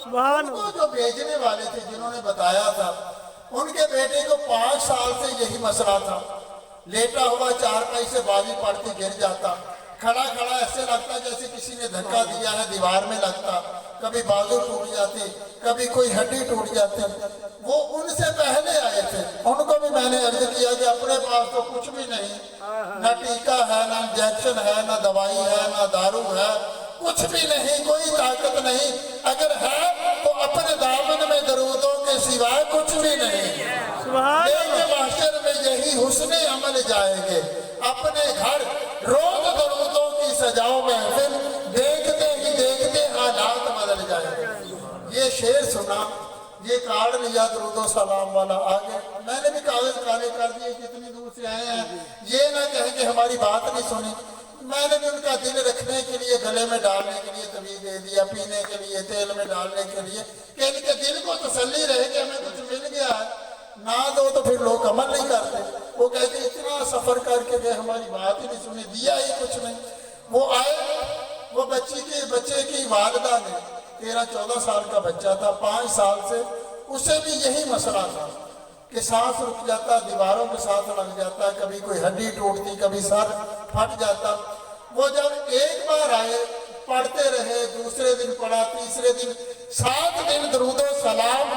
सुभान उनको जो भेजने वाले थे, जिन्होंने बताया था, उनके बेटे को 5 साल से यही मसला था। लेटा हुआ चारपाई से बाजी पड़ती गिर जाता, खड़ा खड़ा ऐसे लगता जैसे किसी ने धक्का दिया है, दीवार में लगता, कभी बाजू टूट जाती, कभी कोई हड्डी टूट जाती। वो उनसे पहले आए थे, उनको भी मैंने अर्ज किया कि अपने पास तो कुछ भी नहीं, ना टीका है, ना इंजेक्शन है, ना दवाई है, ना दारू है, कुछ भी नहीं, कोई ताकत नहीं। अगर है तो अपने दामन में दरूदों के सिवाय कुछ भी नहीं। सुभान लेके महशर में यही हुस्ने अमल जाएंगे, अपने घर रोज दरूदों की सजाओ महफिल, देखते ही देखते हालात बदल जाएंगे। ये शेर सुना, ये कार्ड लिया दरूदो सलाम वाला, आगे मैंने भी कागज काले कर दिए, कितनी दूर से आए हैं, ये ना कहें कि हमारी बात नहीं सुनी। मैंने भी उनका दिल रखने के लिए, गले में डालने के लिए तवीज़ दे दिया, पीने के लिए, तेल में डालने के लिए, कि इनके दिल को तसल्ली रहे कि हमें कुछ मिल गया है। ना दो तो फिर लोग अमल नहीं करते। वो कहते इतना सफर करके गए, हमारी बात ही नहीं सुनी, दिया ही कुछ नहीं। वो आए, वो बच्चे की वालिदा ने, 13-14 साल का बच्चा था, 5 साल से, उसे भी यही मसला था कि सांस रुक जाता, दीवारों के साथ लग जाता, कभी कोई हड्डी टूटती, कभी सर फट जाता। वो जब एक बार आए, पढ़ते रहे, दूसरे दिन पढ़ा, तीसरे दिन, 7 दिन दरूदो सलाम